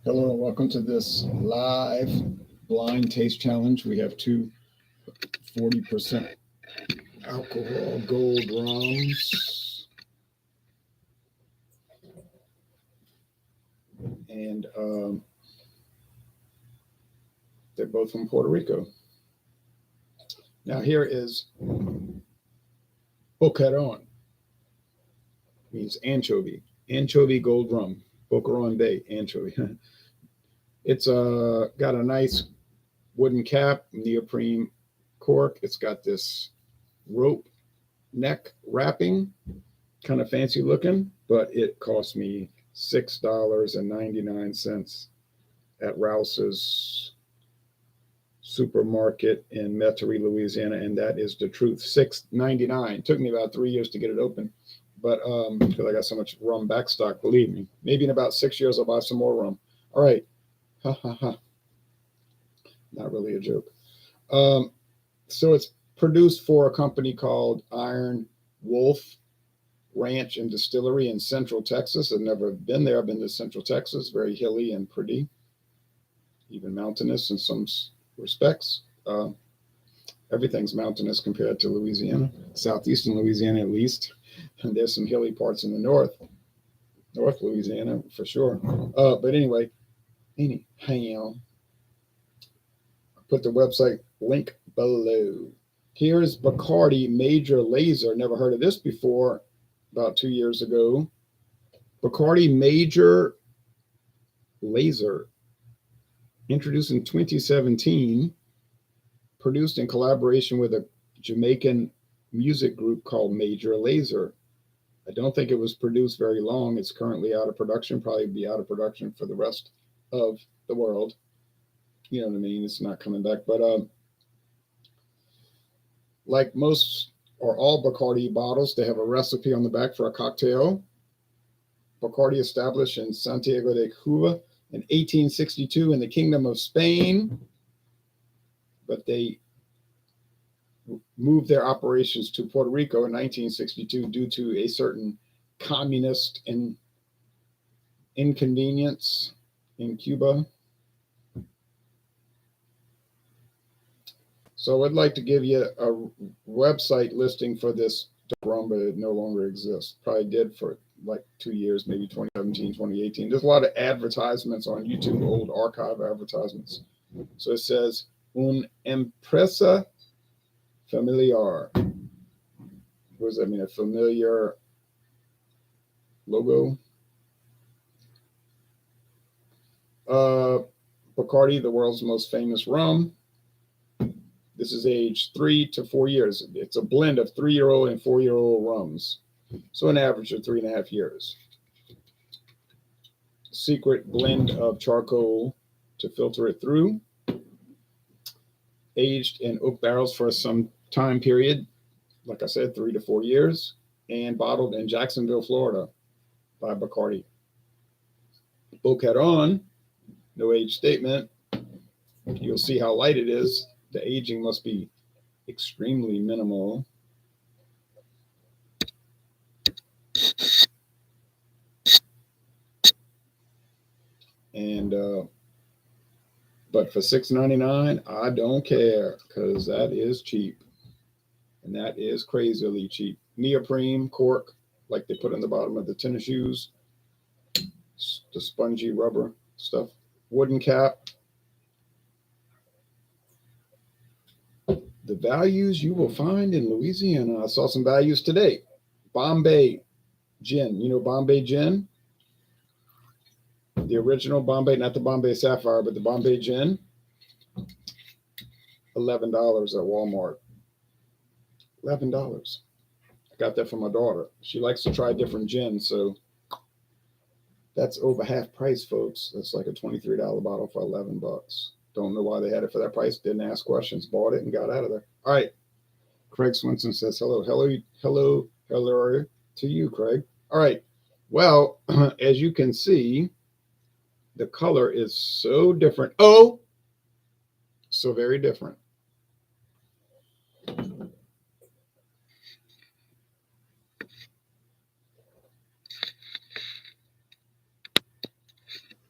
Hello and welcome to this live blind taste challenge. We have two 40% alcohol gold rums, and they're both from Puerto Rico. Now, here is Boquerón, means anchovy, anchovy gold rum, Boquerón Bay anchovy. It's got a nice wooden cap, neoprene cork. It's got this rope neck wrapping, kind of fancy looking, but it cost me $6.99 at Rouse's supermarket in Metairie, Louisiana, and that is the truth. $6.99. Took me about 3 years to get it open, but because I got so much rum backstock, believe me. Maybe in about 6 years I'll buy some more rum. All right, ha ha ha. Not really a joke. So it's produced for a company called Iron Wolf Ranch and Distillery in Central Texas. I've never been there. I've been to Central Texas, very hilly and pretty, even mountainous in some respects. Everything's mountainous compared to Louisiana, southeastern Louisiana at least. And there's some hilly parts in the North Louisiana for sure. But anyway, anyhow, put the website link below. Here's Bacardi Major Lazer. Never heard of this before. About 2 years ago. Bacardi Major Lazer, introduced in 2017, produced in collaboration with a Jamaican music group called Major Lazer. I don't think it was produced very long. It's currently out of production, probably be out of production for the rest of the world. You know what I mean? It's not coming back. But like most or all Bacardi bottles, they have a recipe on the back for a cocktail. Bacardi established in Santiago de Cuba in 1862 in the Kingdom of Spain, but they moved their operations to Puerto Rico in 1962 due to a certain communist inconvenience in Cuba. So I'd like to give you a website listing for this rum, but it no longer exists. Probably did for like 2 years, maybe 2017, 2018. There's a lot of advertisements on YouTube, old archive advertisements. So it says, un empresa familiar. What does that mean? A familiar logo? Bacardi, the world's most famous rum. This is aged 3 to 4 years. It's a blend of 3-year-old and 4-year-old rums. So an average of 3.5 years. Secret blend of charcoal to filter it through. Aged in oak barrels for some time period. Like I said, 3 to 4 years. And bottled in Jacksonville, Florida by Bacardi. Boquerón, no age statement. You'll see how light it is. The aging must be extremely minimal. And but for $6.99, I don't care because that is cheap, and that is crazily cheap. Neoprene cork, like they put on the bottom of the tennis shoes, the spongy rubber stuff. Wooden cap. The values you will find in Louisiana. I saw some values today. Bombay gin. You know Bombay gin? The original Bombay, not the Bombay Sapphire, but the Bombay gin. $11 at Walmart. $11. I got that for my daughter. She likes to try different gins, so that's over half price, folks. That's like a $23 bottle for $11. Don't know why they had it for that price. Didn't ask questions. Bought it and got out of there. All right. Craig Swinson says hello. Hello to you, Craig. All right. Well, as you can see, the color is so different. Oh, so very different.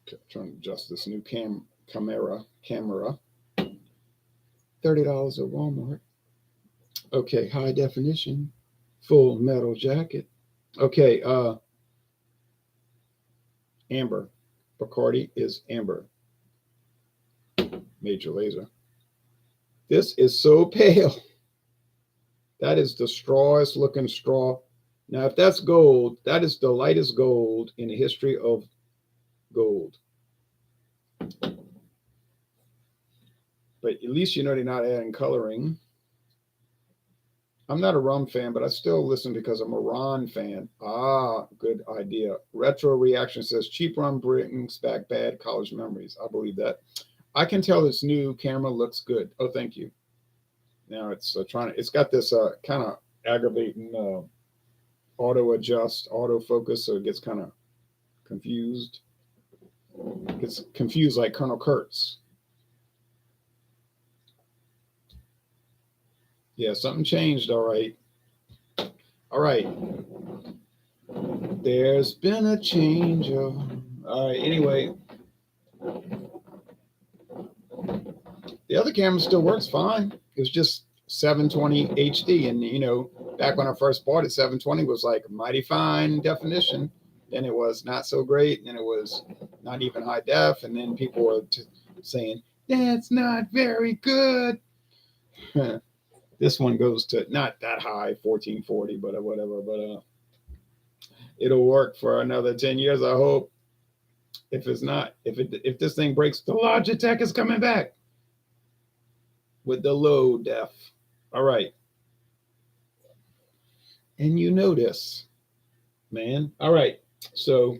Okay, Trying to adjust this new camera. $30 at Walmart. Okay, high definition, full metal jacket. Okay, amber. Bacardi is amber. Major Lazer. This is so pale. That is the strawest looking straw. Now, if that's gold, that is the lightest gold in the history of gold. But at least you know they're not adding coloring. I'm not a rum fan, but I still listen because I'm a Ron fan. Ah, good idea. Retro Reaction says cheap rum brings back bad college memories. I believe that. I can tell this new camera looks good. Oh, thank you. Now it's it's got this kind of aggravating auto adjust, auto focus, so it gets kind of confused. It gets confused like Colonel Kurtz. Yeah, something changed. All right. All right. There's been a change. All right. Anyway, the other camera still works fine. It was just 720 HD. And, you know, back when I first bought it, 720 was like mighty fine definition. Then it was not so great. And then it was not even high def. And then people were saying, that's not very good. This one goes to not that high, 1440, but whatever. But it'll work for another 10 years, I hope. If it's not, if this thing breaks, the Logitech is coming back with the low def. All right. And you know this, man. All right. So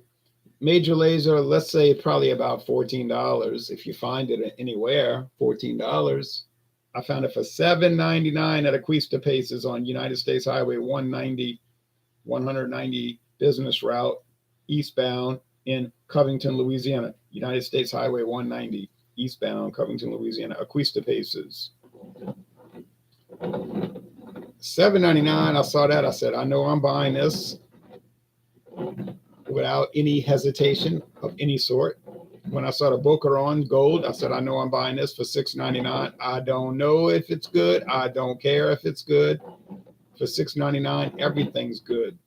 Major Lazer, let's say probably about $14. If you find it anywhere, $14. I found it for $7.99 at Acuista Paces on United States Highway 190 business route eastbound in Covington, Louisiana. United States Highway 190 eastbound Covington, Louisiana. Acuista Paces. $7.99. I saw that. I said, I know I'm buying this without any hesitation of any sort. When I saw the Boquerón gold, I said, I know I'm buying this for $6.99. I don't know if it's good. I don't care if it's good. For $6.99, everything's good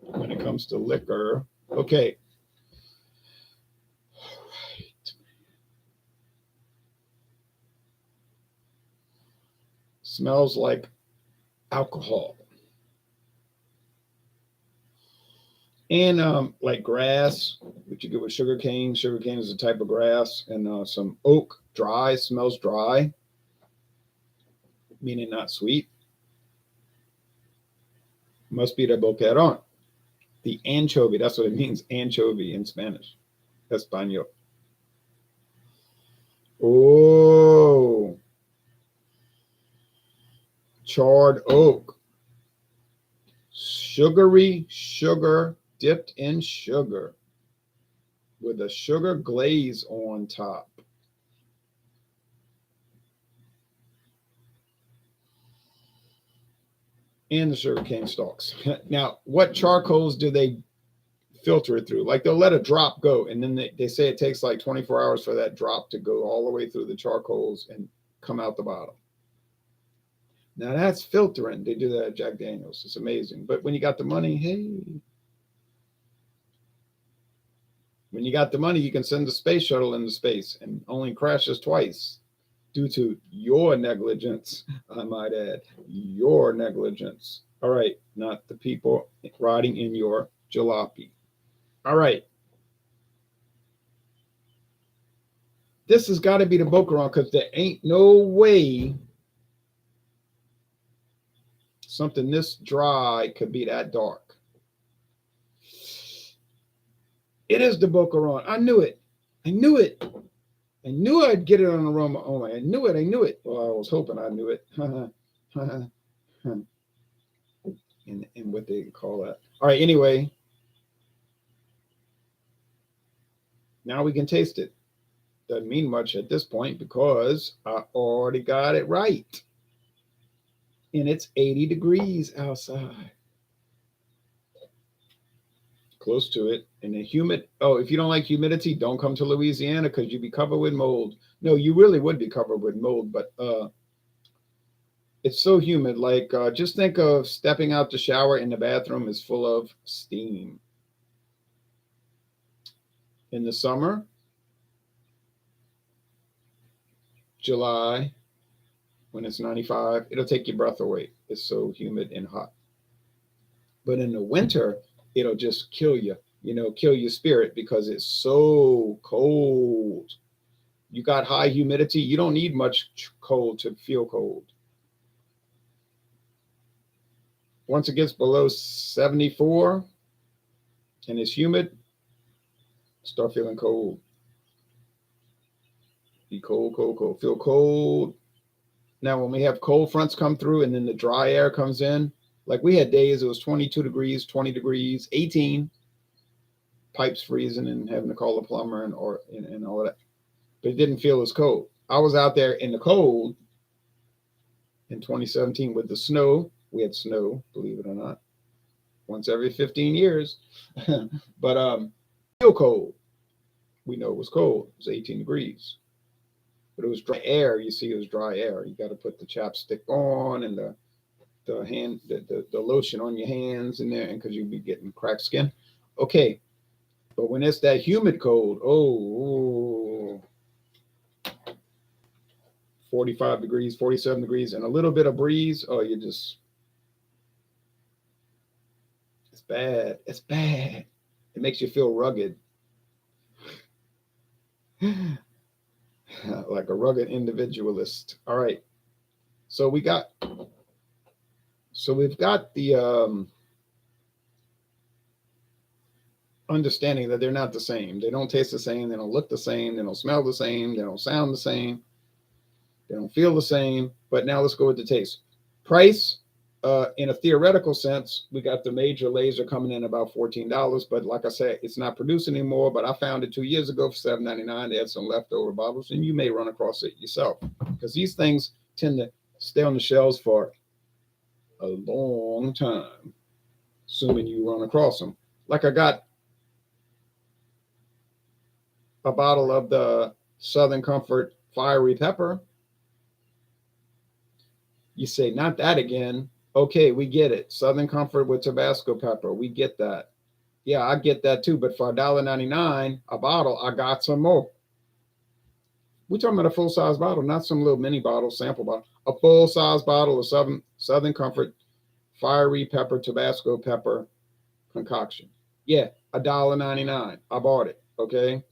when it comes to liquor. Okay. All right. Smells like alcohol. And like grass, which you get with sugar cane. Sugar cane is a type of grass. And some oak, dry, smells dry, meaning not sweet. Must be the Boquerón. The anchovy, that's what it means, anchovy in Spanish. Español. Oh, charred oak. Sugary sugar dipped in sugar with a sugar glaze on top. And the sugar cane stalks. Now, what charcoals do they filter it through? Like they'll let a drop go, and then they say it takes like 24 hours for that drop to go all the way through the charcoals and come out the bottom. Now that's filtering. They do that at Jack Daniels. It's amazing. But when you got the money, hey. When you got the money, you can send the space shuttle into space and only crashes twice due to your negligence, I might add. Your negligence. All right, not the people riding in your jalopy. All right. This has got to be the Boquerón because there ain't no way something this dry could be that dark. It is the Boquerón. I knew it. I knew it. I knew I'd get it on aroma only. I knew it. I knew it. Well, I was hoping I knew it. And what they call that. All right, anyway. Now we can taste it. Doesn't mean much at this point because I already got it right. And it's 80 degrees outside. close to it. And the humid, oh, if you don't like humidity, don't come to Louisiana because you'd be covered with mold. No, you really would be covered with mold, but it's so humid. Like, just think of stepping out the shower and the bathroom is full of steam. In the summer, July, when it's 95, it'll take your breath away. It's so humid and hot. But in the winter, it'll just kill you, kill your spirit because it's so cold. You got high humidity. You don't need much cold to feel cold. Once it gets below 74 and it's humid, start feeling cold. Be cold, cold, cold. Feel cold. Now, when we have cold fronts come through and then the dry air comes in, like we had days it was 22 degrees, 20 degrees, 18, pipes freezing and having to call a plumber and all of that. But it didn't feel as cold. I was out there in the cold in 2017 with the snow. We had snow, believe it or not, once every 15 years. But still cold. We know it was cold. It was 18 degrees. But it was dry air. You see, it was dry air. You got to put the chapstick on and the lotion on your hands in there, and because you'd be getting cracked skin. Okay. But when it's that humid cold, 45 degrees, 47 degrees, and a little bit of breeze, it's bad. It's bad. It makes you feel rugged. Like a rugged individualist. All right. So we've got the understanding that they're not the same. They don't taste the same. They don't look the same. They don't smell the same. They don't sound the same. They don't feel the same. But now let's go with the taste. Price, in a theoretical sense, we got the Major Lazer coming in about $14. But like I said, it's not produced anymore. But I found it 2 years ago for $7.99. They had some leftover bottles, and you may run across it yourself because these things tend to stay on the shelves for a long time, assuming you run across them. Like I got a bottle of the Southern Comfort Fiery Pepper. You say, not that again. Okay, we get it. Southern Comfort with Tabasco pepper. We get that. Yeah, I get that too. But for $1.99 a bottle, I got some more. We're talking about a full-size bottle, not some little mini bottle, sample bottle. A full-size bottle of Southern Comfort Fiery Pepper, Tabasco pepper concoction. Yeah, $1.99. I bought it, okay?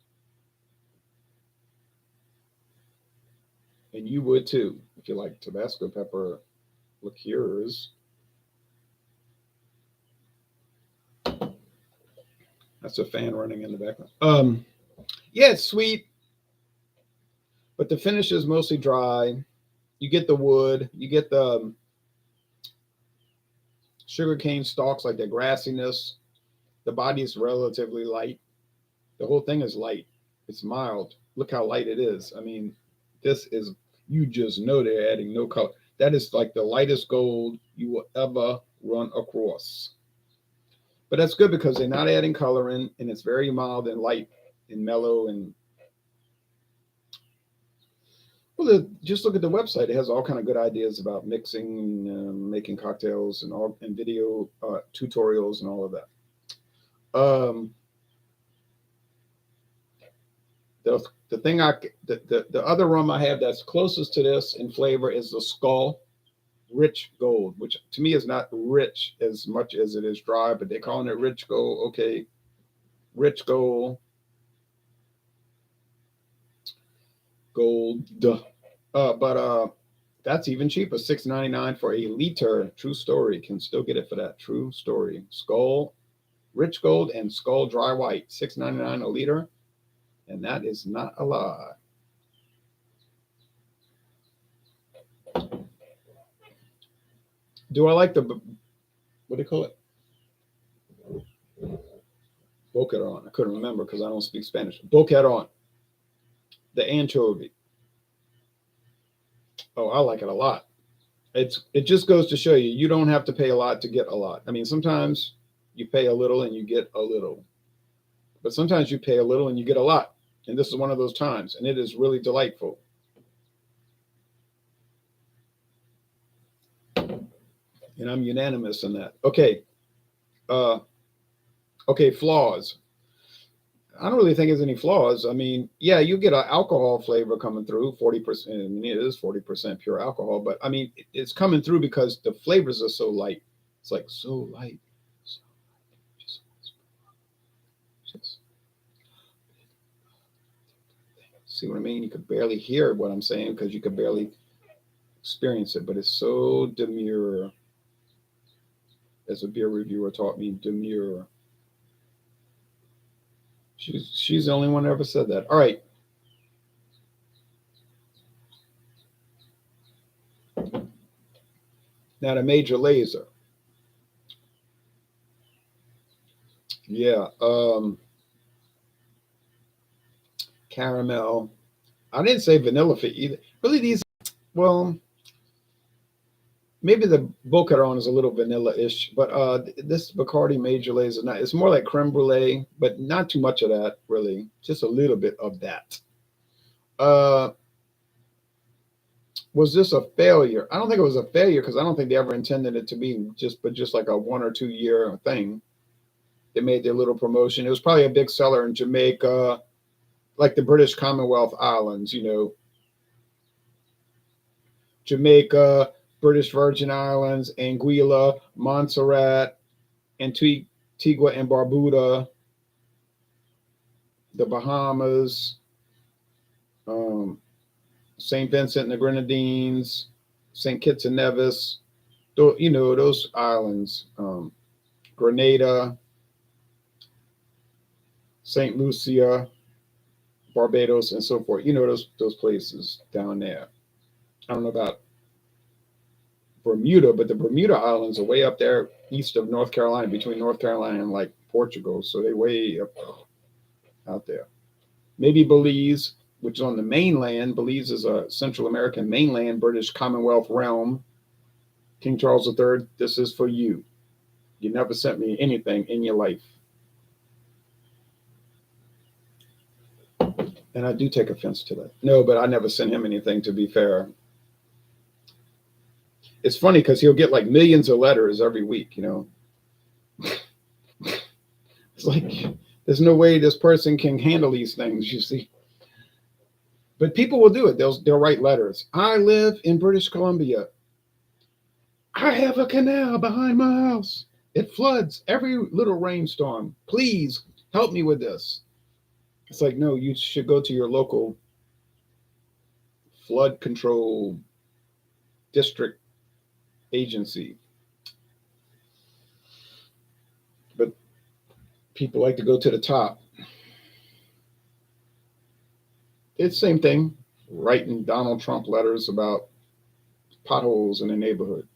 And you would too, if you like Tabasco pepper liqueurs. That's a fan running in the background. Yeah, it's sweet, but the finish is mostly dry. You get the wood, you get the sugarcane stalks, like the grassiness. The body is relatively light. The whole thing is light. It's mild. Look how light it is. I mean, this is, you just know they're adding no color. That is like the lightest gold you will ever run across. But that's good because they're not adding color in, and it's very mild and light and mellow. And well, just look at the website. It has all kind of good ideas about mixing, making cocktails, and video tutorials and all of that. The other rum I have that's closest to this in flavor is the Skull Rich Gold, which to me is not rich as much as it is dry, but they're calling it Rich Gold. Okay, Rich Gold, but that's even cheaper, $6.99 for a liter. True story, can still get it for that. True story. Skull Rich Gold and Skull Dry White, $6.99 a liter, and that is not a lie. Do I like the, what do you call it? Boquerón. I couldn't remember because I don't speak Spanish. Boquerón, the anchovy. Oh, I like it a lot. It just goes to show you, you don't have to pay a lot to get a lot. I mean, sometimes You pay a little and you get a little. But sometimes you pay a little and you get a lot. And this is one of those times, and it is really delightful. And I'm unanimous in that. Okay. Uh, okay, flaws. I don't really think there's any flaws. I mean, yeah, you get an alcohol flavor coming through, 40%. I mean, it is 40% pure alcohol, but I mean, it's coming through because the flavors are so light. It's like so light. So just, just see what I mean? You could barely hear what I'm saying because you could barely experience it, but it's so demure. As a beer reviewer taught me, demure. She's the only one that ever said that. All right. Now the Major Lazer. Yeah. Caramel. I didn't say vanilla for either. Really, these, well, maybe the Boquerón is a little vanilla-ish, but this Bacardi Major Lazer, it's more like creme brulee, but not too much of that, really. Just a little bit of that. Uh, was this a failure? I don't think it was a failure because I don't think they ever intended it to be just like a 1 or 2 year thing. They made their little promotion. It was probably a big seller in Jamaica, like the British Commonwealth Islands, Jamaica, British Virgin Islands, Anguilla, Montserrat, Antigua and Barbuda, the Bahamas, um, St. Vincent and the Grenadines, St. Kitts and Nevis, those islands, Grenada, St. Lucia, Barbados, and so forth. Those places down there. I don't know about Bermuda, but the Bermuda Islands are way up there east of North Carolina, between North Carolina and like Portugal. So they way up out there. Maybe Belize, which is on the mainland. Belize is a Central American mainland British Commonwealth realm. King Charles III, this is for you. You never sent me anything in your life. And I do take offense to that. No, but I never sent him anything, to be fair. It's funny because he'll get like millions of letters every week, It's like there's no way this person can handle these things, you see. But people will do it. They'll write letters. I live in British Columbia. I have a canal behind my house. It floods every little rainstorm. Please help me with this. It's like, no, you should go to your local flood control district agency. But people like to go to the top. It's the same thing, writing Donald Trump letters about potholes in the neighborhood.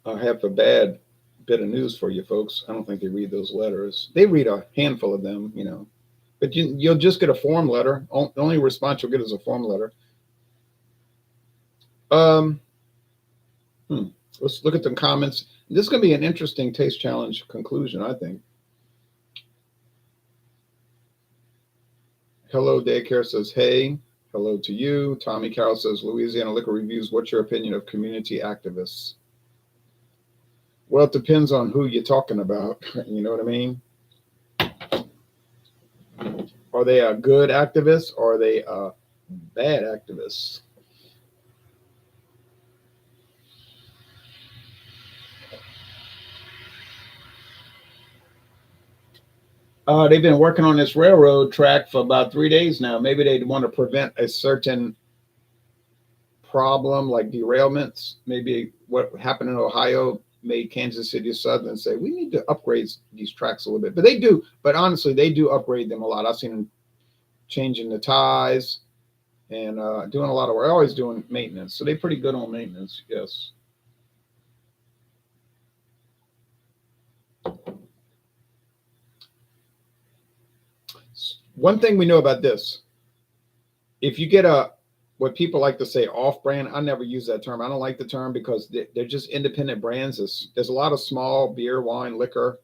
I have a bad bit of news for you folks. I don't think they read those letters. They read a handful of them, but you'll just get a form letter. The only response you'll get is a form letter. Let's look at the comments. This is going to be an interesting taste challenge conclusion, I think. Hello, Daycare says, hey. Hello to you. Tommy Carroll says, Louisiana Liquor Reviews, what's your opinion of community activists? Well, it depends on who you're talking about. You know what I mean? Are they a good activist or are they a bad activist? They've been working on this railroad track for about 3 days now. Maybe they want to prevent a certain problem like derailments. Maybe what happened in Ohio made Kansas City Southern say, we need to upgrade these tracks a little bit. But they do. But honestly, they do upgrade them a lot. I've seen them changing the ties and doing a lot of work. They're always doing maintenance. So they're pretty good on maintenance, yes. One thing we know about this, if you get a what people like to say off-brand. I never use that term. I don't like the term because they're just independent brands. There's a lot of small beer, wine, liquor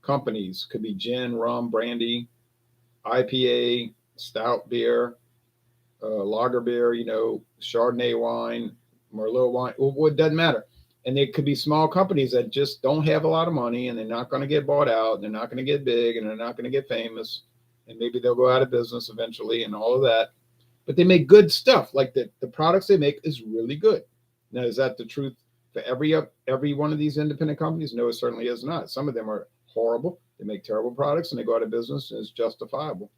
companies. Could be gin, rum, brandy, IPA, stout beer, lager beer, Chardonnay wine, Merlot wine. Well, it doesn't matter. And they could be small companies that just don't have a lot of money, and they're not going to get bought out, and they're not going to get big, and they're not going to get famous, and maybe they'll go out of business eventually and all of that. But they make good stuff. Like the products they make is really good. Now, is that the truth for every one of these independent companies? No, it certainly is not. Some of them are horrible. They make terrible products and they go out of business, and it's justifiable.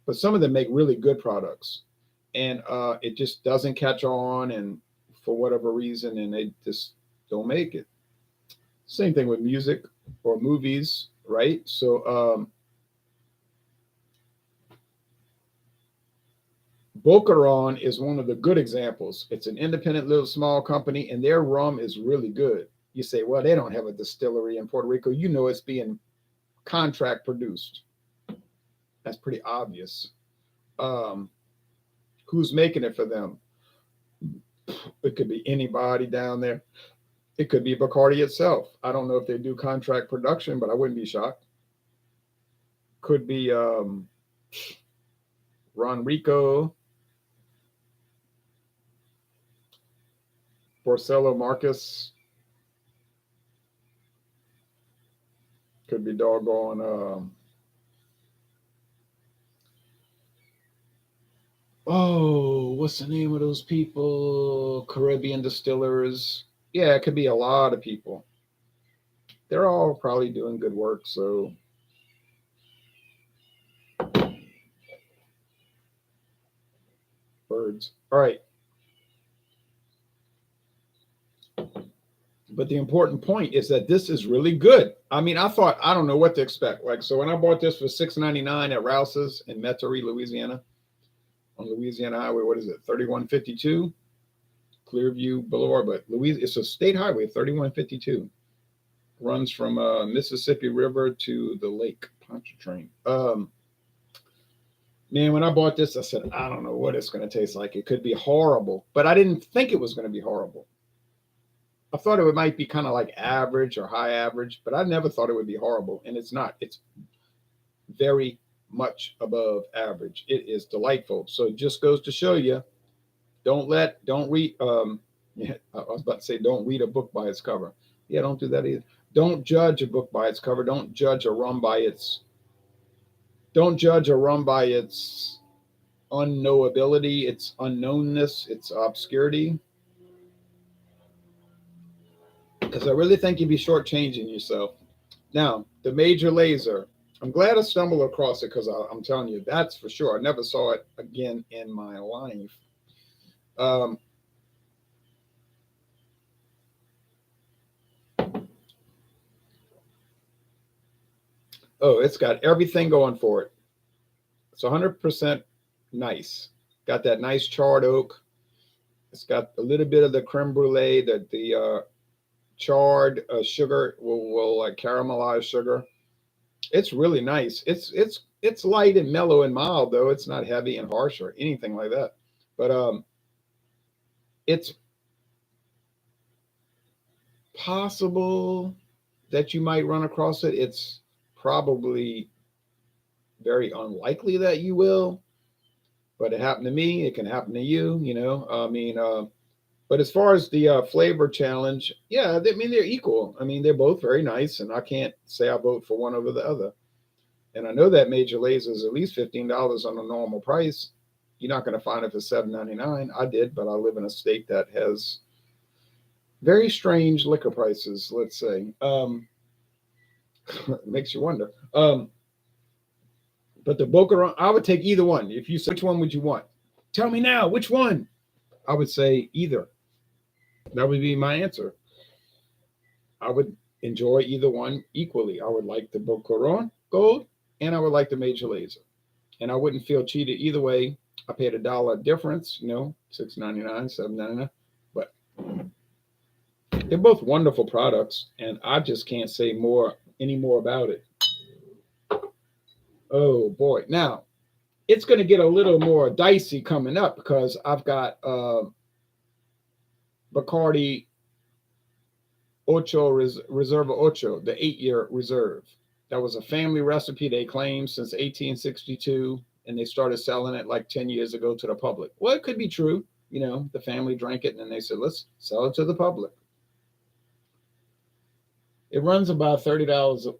But some of them make really good products, and it just doesn't catch on, and for whatever reason, and they just don't make it. Same thing with music or movies, right? So Boquerón is one of the good examples. It's an independent little small company, and their rum is really good. You say, well, they don't have a distillery in Puerto Rico. It's being contract produced. That's pretty obvious. Who's making it for them? It could be anybody down there. It could be Bacardi itself. I don't know if they do contract production, but I wouldn't be shocked. Could be Ron Rico, Porcello Marcus. Could be doggone. What's the name of those people? Caribbean distillers. Yeah, it could be a lot of people. They're all probably doing good work. So birds. All right. But the important point is that this is really good. I mean, I don't know what to expect. Like, so when I bought this for $6.99 at Rouse's in Metairie, Louisiana, on Louisiana Highway, what is it, 3152, Clearview Boulevard, but it's a state highway, 3152. Runs from Mississippi River to the lake, Pontchartrain. Man, when I bought this, I said, I don't know what it's going to taste like. It could be horrible, but I didn't think it was going to be horrible. I thought it might be kind of like average or high average, but I never thought it would be horrible, and it's not. It's very much above average. It is delightful. So it just goes to show you, don't read. Yeah, I was about to say, don't read a book by its cover. Yeah, don't do that either. Don't judge a book by its cover. Don't judge a rum by its unknowability, its unknownness, its obscurity. Because I really think you'd be shortchanging yourself. Now, the Major Lazer. I'm glad I stumbled across it because I'm telling you, that's for sure. I never saw it again in my life. It's got everything going for it. It's 100% nice. Got that nice charred oak. It's got a little bit of the creme brulee, the charred sugar will like caramelize sugar. It's really nice. It's light and mellow and mild, though. It's not heavy and harsh or anything like that. But it's possible that you might run across it. It's probably very unlikely that you will, but it happened to me. It can happen to you, I mean, but as far as the flavor challenge, yeah, I mean, they're equal. I mean, they're both very nice, and I can't say I vote for one over the other. And I know that Major Lazer is at least $15 on a normal price. You're not going to find it for $7.99. I did, but I live in a state that has very strange liquor prices, let's say. Makes you wonder. But the Boquerón, I would take either one. If you say, which one would you want? Tell me now, which one? I would say either. That would be my answer. I would enjoy either one equally. I would like the Boquerón Gold, and I would like the Major Lazer. And I wouldn't feel cheated either way. I paid $1 difference, $6.99, $7.99. But they're both wonderful products, and I just can't say any more about it. Oh boy. Now, it's going to get a little more dicey coming up because I've got Bacardi Ocho Reserva Ocho, the 8-year reserve. That was a family recipe they claimed since 1862, and they started selling it like 10 years ago to the public. Well, it could be true. You know, the family drank it, and then they said, let's sell it to the public. It runs about $30.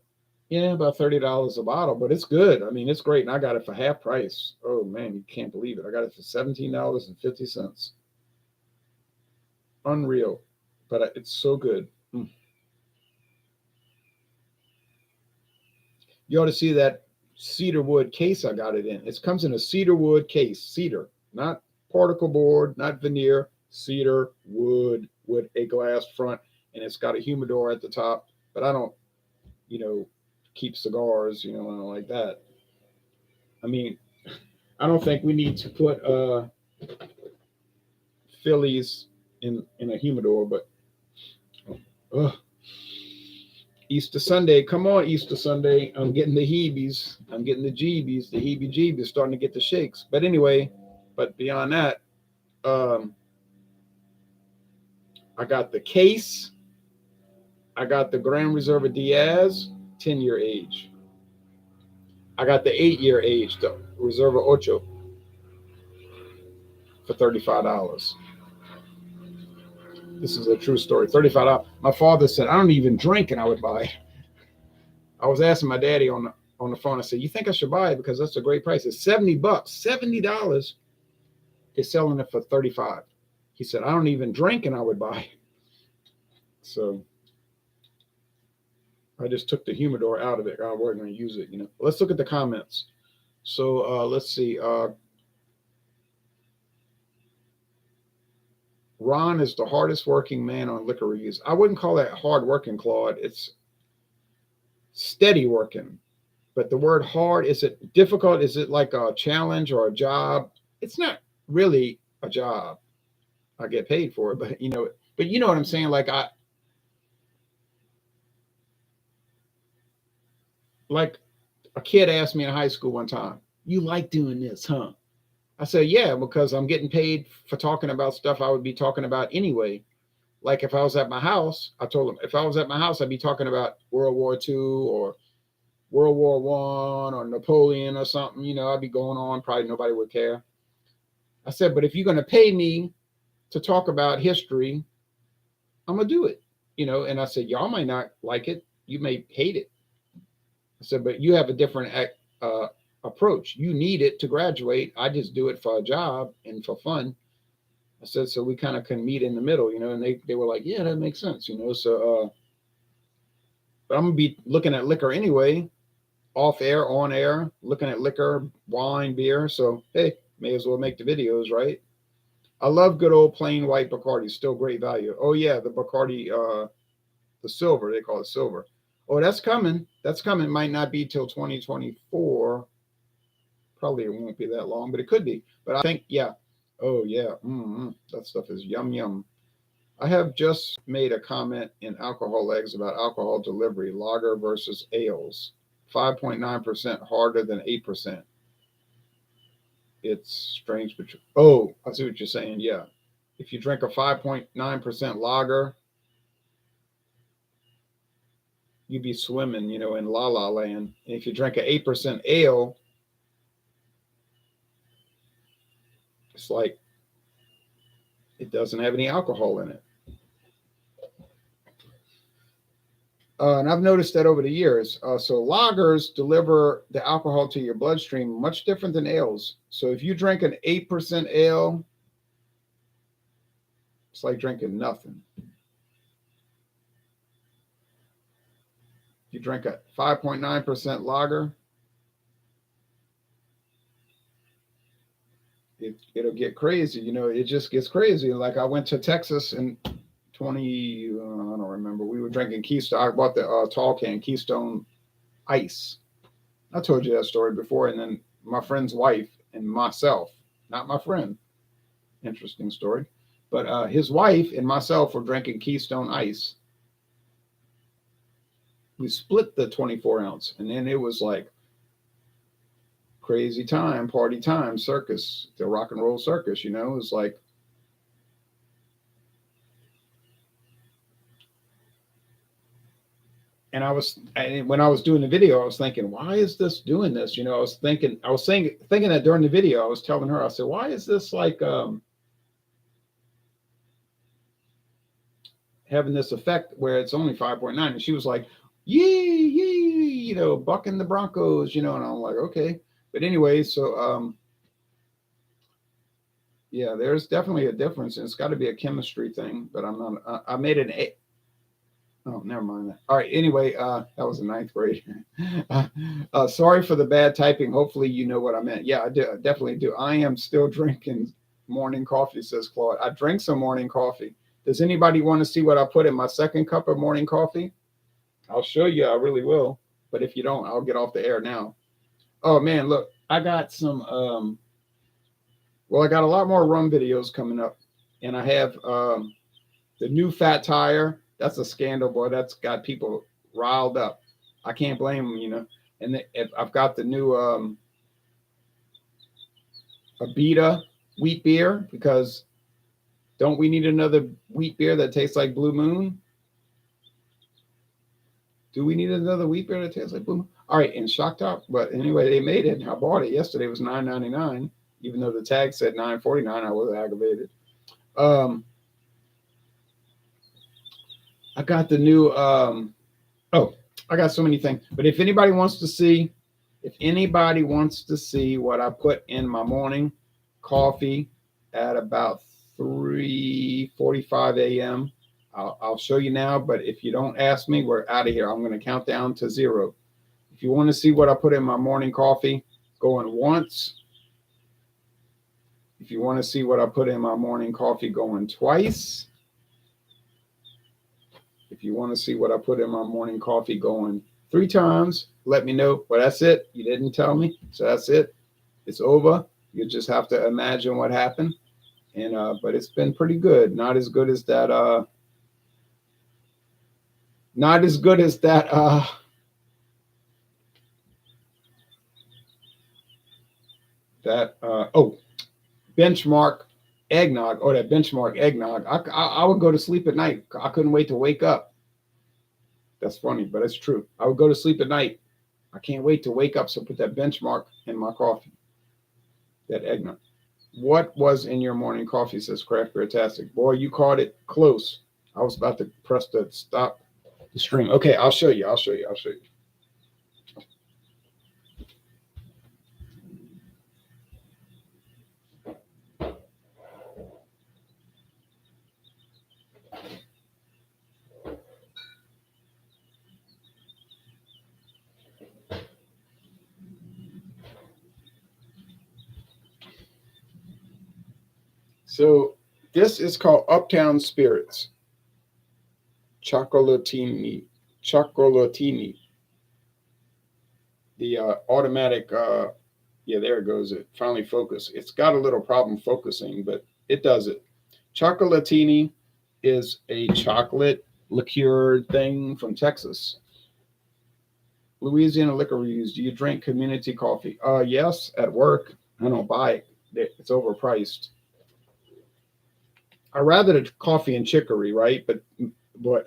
Yeah, about $30 a bottle, but it's good. I mean, it's great, and I got it for half price. Oh man, you can't believe it. I got it for $17.50. Unreal, but it's so good. You ought to see that cedar wood case I got it in. It comes in a cedar wood case, cedar, not particle board, not veneer, cedar wood with a glass front, and it's got a humidor at the top. But I don't, keep cigars, like that. I mean, I don't think we need to put Phillies in a humidor, but Easter Sunday, come on, Easter Sunday. I'm getting the heebies. I'm getting the jeebies, the heebie-jeebies, starting to get the shakes. But anyway, beyond that, I got the case. I got the Grand Reserva Diaz, 10-year age. I got the 8-year age, the Reserva Ocho, for $35. This is a true story. $35. My father said, I don't even drink, and I would buy it. I was asking my daddy on the phone. I said, you think I should buy it because that's a great price? It's $70. $70. They're selling it for $35. He said, I don't even drink, and I would buy it. So I just took the humidor out of it. I wasn't going to use it. Let's look at the comments. So let's see. Ron is the hardest working man on liquor reviews. I wouldn't call that hard working, Claude. It's steady working. But the word hard, is it difficult? Is it like a challenge or a job? It's not really a job. I get paid for it, but you know what I'm saying? Like a kid asked me in high school one time, you like doing this, huh? I said, yeah, because I'm getting paid for talking about stuff I would be talking about anyway. Like if I was at my house, I told him, if I was at my house, I'd be talking about World War II or World War I or Napoleon or something. I'd be going on. Probably nobody would care. I said, but if you're going to pay me to talk about history, I'm going to do it. And I said, y'all might not like it. You may hate it. I said, but you have a different approach. You need it to graduate. I just do it for a job and for fun. I said, so we kind of can meet in the middle, and they were like, yeah, that makes sense, so, but I'm going to be looking at liquor anyway, off air, on air, looking at liquor, wine, beer. So, hey, may as well make the videos, right? I love good old plain white Bacardi, still great value. Oh yeah, the Bacardi, the silver, they call it silver. Oh, that's coming. That's coming. Might not be till 2024. Probably it won't be that long, but it could be. But I think, yeah. Oh, yeah. That stuff is yum, yum. I have just made a comment in Alcohol Eggs about alcohol delivery, lager versus ales. 5.9% harder than 8%. It's strange, but I see what you're saying. Yeah. If you drink a 5.9% lager, you'd be swimming, in la la land. And if you drink an 8% ale, it's like it doesn't have any alcohol in it. And I've noticed that over the years. So lagers deliver the alcohol to your bloodstream much different than ales. So if you drink an 8% ale, it's like drinking nothing. If you drink a 5.9% lager, it'll get crazy. It just gets crazy. Like I went to Texas in 20, I don't remember. We were drinking Keystone. I bought the tall can Keystone Ice. I told you that story before. And then my friend's wife and myself, not my friend, interesting story, but his wife and myself were drinking Keystone Ice. We split the 24 ounce, and then it was like crazy time, party time, circus, the rock and roll circus, you know, it's like, and when I was doing the video, I was thinking, why is this doing this? You know, I was thinking that during the video, I was telling her, I said, why is this like, having this effect where it's only 5.9? And she was like, yee, yee, you know, bucking the Broncos, you know, and I'm like, okay. But anyway, so, yeah, there's definitely a difference, and it's got to be a chemistry thing, but I'm not, I made an A. Oh, never mind that. All right. Anyway, that was the ninth grade. Sorry for the bad typing. Hopefully you know what I meant. Yeah, I do. I definitely do. I am still drinking morning coffee, says Claude. I drink some morning coffee. Does anybody want to see what I put in my second cup of morning coffee? I'll show you. I really will. But if you don't, I'll get off the air now. Oh man, look, I got some, well, I got a lot more rum videos coming up, and I have, the new fat tire. That's a scandal, boy. That's got people riled up. I can't blame them, you know. And I've got the new Abita wheat beer, because don't we need another wheat beer that tastes like Blue Moon? Do we need another wheat beer that tastes like Blue Moon? All right, and Shock Top. But anyway, they made it. I bought it yesterday. It was $9.99, even though the tag said $9.49. I was aggravated. I got the new, oh, I got so many things. But if anybody wants to see what I put in my morning coffee at about 3:45 a.m., I'll show you now. But if you don't ask me, we're out of here. I'm going to count down to 0. If you want to see what I put in my morning coffee, going once. If you want to see what I put in my morning coffee, going twice. If you want to see what I put in my morning coffee, going 3 times, let me know. Well, that's it. You didn't tell me. So that's it. It's over. You just have to imagine what happened. And but it's been pretty good. Not as good as that benchmark eggnog. Oh, that benchmark eggnog. I would go to sleep at night. I couldn't wait to wake up. That's funny, but it's true. I would go to sleep at night. I can't wait to wake up. So put that benchmark in my coffee. That eggnog. What was in your morning coffee, says Craft Beer Tastic. Boy, you caught it close. I was about to press the stop the stream. Okay, I'll show you. So this is called Uptown Spirits. Chocolatini. The automatic, yeah, there it goes. It finally focused. It's got a little problem focusing, but it does it. Chocolatini is a chocolate liqueur thing from Texas. Louisiana liquor reviews. Do you drink community coffee? Yes, at work. I don't buy it. It's overpriced. I rather the coffee and chicory, right? But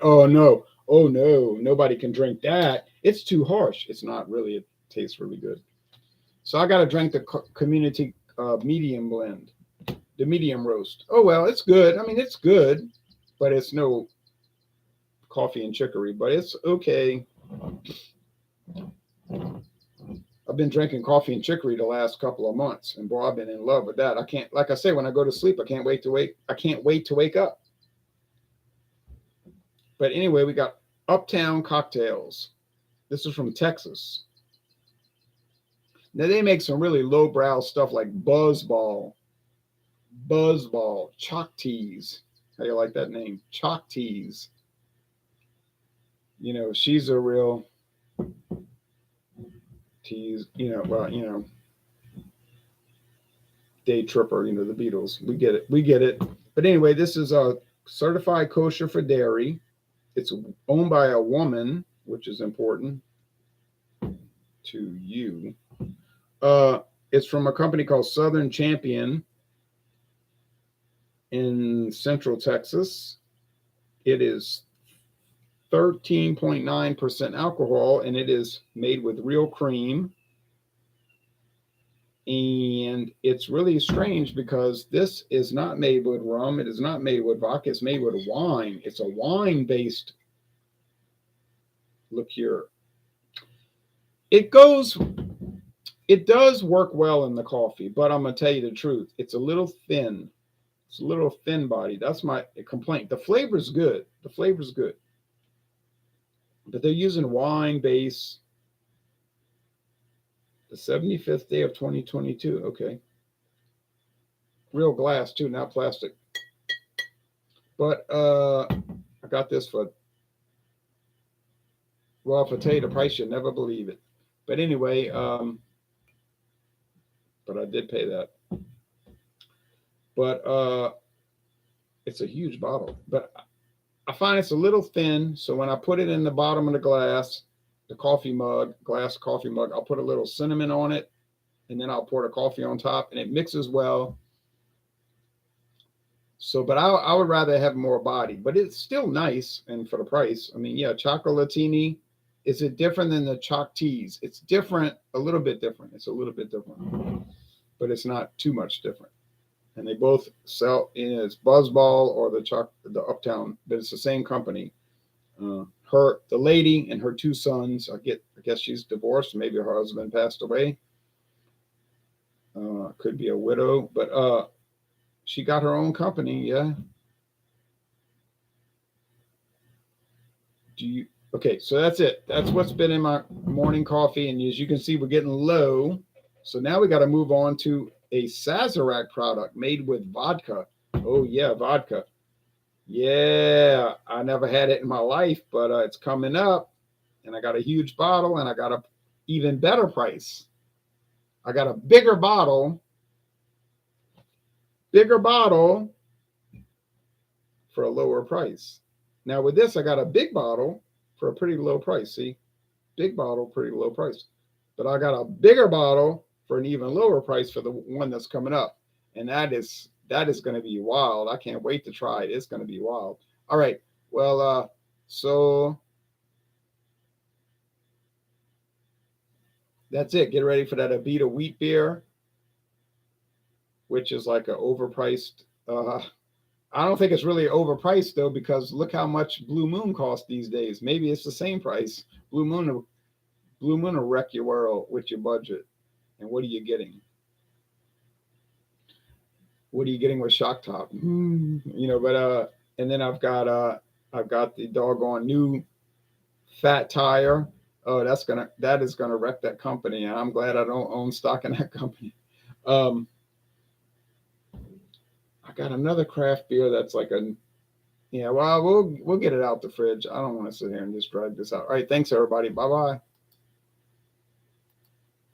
oh no, nobody can drink that. It's too harsh. It's not really. It tastes really good. So I got to drink the community medium blend, the medium roast. Oh well, it's good. I mean, it's good, but it's no coffee and chicory. But it's okay. I've been drinking coffee and chicory the last couple of months, and boy, I've been in love with that. I can't, like I say, when I go to sleep, I can't wait to wake up. But anyway, we got Uptown Cocktails. This is from Texas. Now they make some really lowbrow stuff like Buzzball, Chalk Teas. How do you like that name? Chalk Teas. You know, she's a real tease, day tripper, the Beatles. We get it. But anyway, this is a certified kosher for dairy. It's owned by a woman, which is important to you. It's from a company called Southern Champion in Central Texas. It is 13.9% alcohol, and it is made with real cream. And it's really strange because this is not made with rum. It is not made with vodka. It's made with wine. It's a wine-based liqueur. It does work well in the coffee, but I'm going to tell you the truth. It's a little thin. It's a little thin body. That's my complaint. The flavor's good. The flavor's good. But they're using wine base. The 75th day of 2022. Okay. Real glass too, not plastic. But I got this for, well, if I tell you the price, you'll never believe it. But anyway, but I did pay that. But it's a huge bottle. But I find it's a little thin, so when I put it in the bottom of the glass, the coffee mug, glass coffee mug, I'll put a little cinnamon on it, and then I'll pour the coffee on top, and it mixes well. So, but I would rather have more body, but it's still nice, and for the price, I mean, yeah, Chocolatini, is it different than the Choc Teas? It's different, a little bit different. It's a little bit different, but it's not too much different. And they both sell in as Buzzball or the Uptown, but it's the same company. The lady and her two sons, I guess she's divorced. Maybe her husband passed away. Could be a widow, but she got her own company. Yeah. Okay, so that's it. That's what's been in my morning coffee. And as you can see, we're getting low. So now we got to move on to a Sazerac product made with vodka. Oh, yeah, vodka. Yeah, I never had it in my life, but it's coming up. And I got a huge bottle, and I got a even better price. I got a bigger bottle for a lower price. Now with this, I got a big bottle for a pretty low price. See, big bottle, pretty low price. But I got a bigger bottle for an even lower price for the one that's coming up. And that is going to be wild. I can't wait to try it. It's going to be wild. All right. Well, so that's it. Get ready for that Abita wheat beer, which is like an overpriced. I don't think it's really overpriced though, because look how much Blue Moon costs these days. Maybe it's the same price. Blue Moon will wreck your world with your budget. And what are you getting? What are you getting with Shock Top? But and then I've got the doggone new fat tire. Oh, that is gonna wreck that company. And I'm glad I don't own stock in that company. I got another craft beer that's like well, we'll get it out the fridge. I don't want to sit here and just drag this out. All right, thanks everybody. Bye bye.